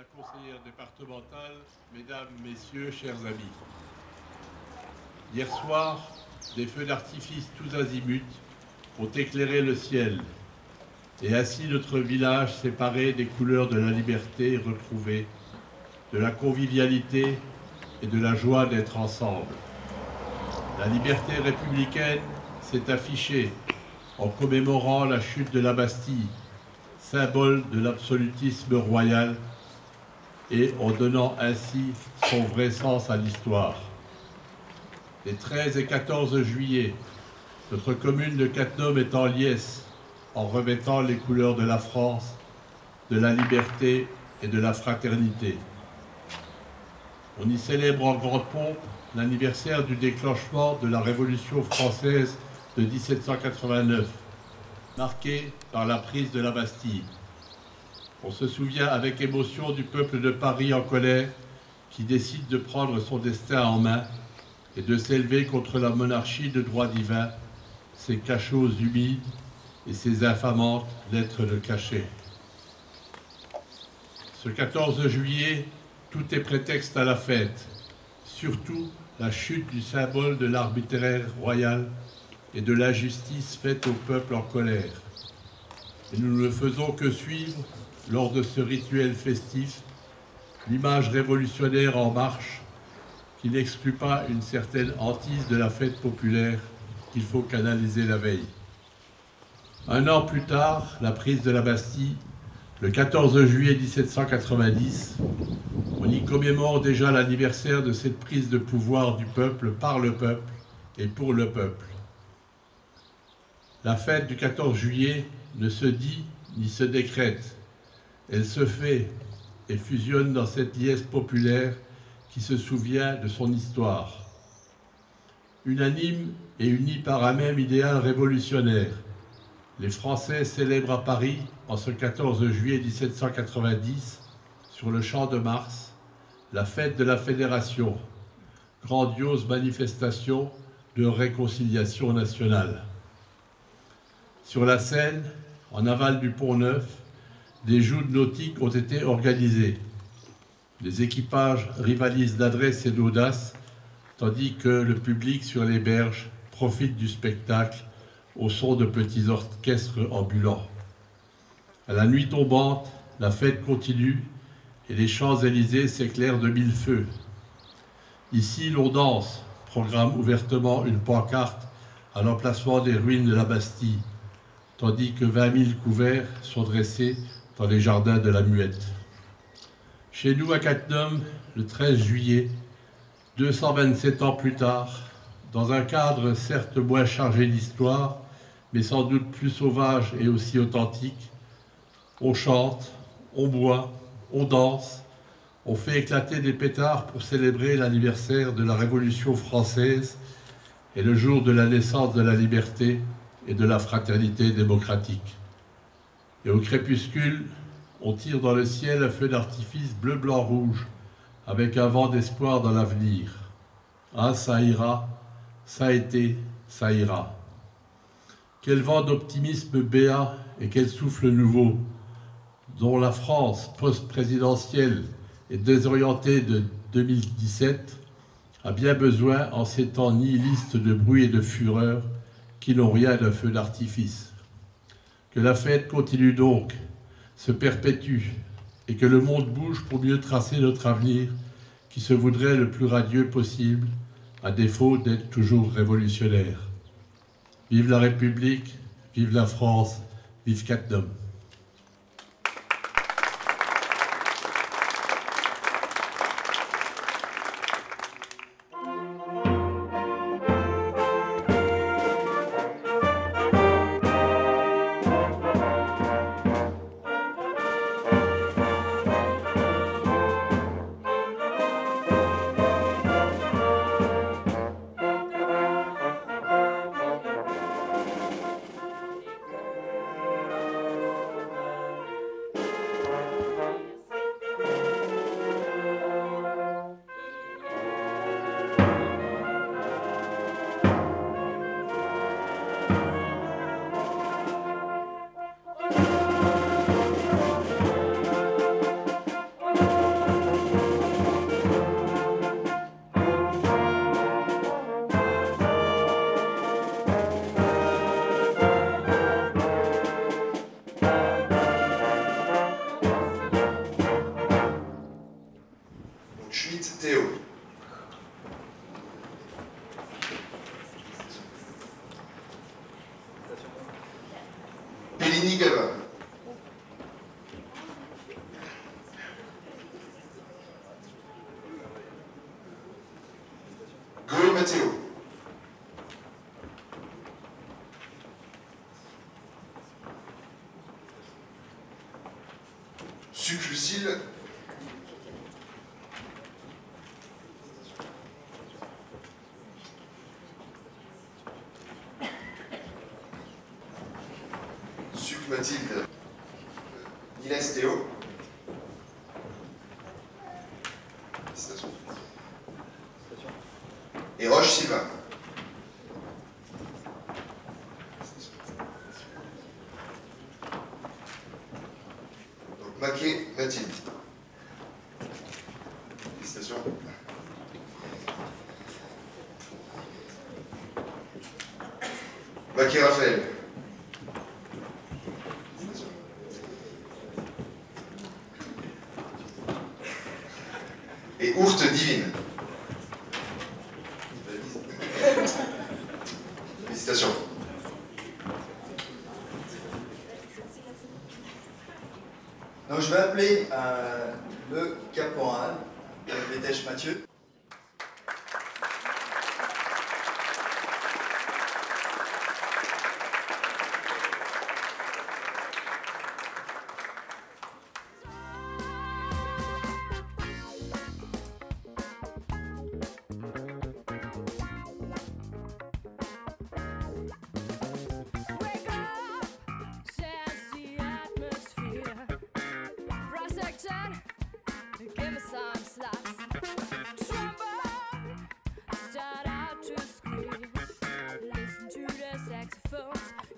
la conseillère départementale, mesdames, messieurs, chers amis. Hier soir, des feux d'artifice tous azimuts ont éclairé le ciel et ainsi notre village séparé des couleurs de la liberté retrouvée, de la convivialité et de la joie d'être ensemble. La liberté républicaine s'est affichée en commémorant la chute de la Bastille, symbole de l'absolutisme royal, et en donnant ainsi son vrai sens à l'histoire. Les 13 et 14 juillet, notre commune de Cattenom est en liesse, en revêtant les couleurs de la France, de la liberté et de la fraternité. On y célèbre en grande pompe l'anniversaire du déclenchement de la Révolution française de 1789, marqué par la prise de la Bastille. On se souvient avec émotion du peuple de Paris en colère qui décide de prendre son destin en main et de s'élever contre la monarchie de droit divin, ses cachots humides et ses infamantes lettres de cachet. Ce 14 juillet, tout est prétexte à la fête, surtout la chute du symbole de l'arbitraire royal et de l'injustice faite au peuple en colère. Et nous ne faisons que suivre, lors de ce rituel festif, l'image révolutionnaire en marche qui n'exclut pas une certaine hantise de la fête populaire qu'il faut canaliser la veille. Un an plus tard, la prise de la Bastille, le 14 juillet 1790, on y commémore déjà l'anniversaire de cette prise de pouvoir du peuple par le peuple et pour le peuple. La fête du 14 juillet ne se dit ni se décrète. Elle se fait et fusionne dans cette liesse populaire qui se souvient de son histoire. Unanime et unie par un même idéal révolutionnaire, les Français célèbrent à Paris, en ce 14 juillet 1790, sur le Champ de Mars, la fête de la Fédération, grandiose manifestation de réconciliation nationale. Sur la Seine, en aval du Pont-Neuf, des joutes nautiques ont été organisées. Les équipages rivalisent d'adresse et d'audace, tandis que le public sur les berges profite du spectacle au son de petits orchestres ambulants. À la nuit tombante, la fête continue et les Champs-Élysées s'éclairent de mille feux. Ici, l'on danse, programme ouvertement une pancarte à l'emplacement des ruines de la Bastille, tandis que 20 000 couverts sont dressés dans les jardins de la Muette. Chez nous, à Cattenom, le 13 juillet, 227 ans plus tard, dans un cadre certes moins chargé d'histoire, mais sans doute plus sauvage et aussi authentique, on chante, on boit, on danse, on fait éclater des pétards pour célébrer l'anniversaire de la Révolution française et le jour de la naissance de la liberté et de la fraternité démocratique. Et au crépuscule, on tire dans le ciel un feu d'artifice bleu, blanc, rouge, avec un vent d'espoir dans l'avenir. Ah, ça ira, ça a été, ça ira. Quel vent d'optimisme béat et quel souffle nouveau, dont la France post-présidentielle et désorientée de 2017 a bien besoin en ces temps nihilistes de bruit et de fureur qui n'ont rien d'un feu d'artifice. Que la fête continue donc, se perpétue, et que le monde bouge pour mieux tracer notre avenir qui se voudrait le plus radieux possible, à défaut d'être toujours révolutionnaire. Vive la République, vive la France, vive Cattenom. Fellini Gabin. Gaulle Matteo. Suc Lucille. Suc Mathilde. Niles Théo. Et Roche Sylvain. Donc Maquet Mathilde. Félicitations. Maquet Raphaël. Et Ourte Divine. Félicitations. Donc je vais appeler le caporal, Bétèche Mathieu. Give me some slaps. Trombone, start out to scream. Listen to the saxophones.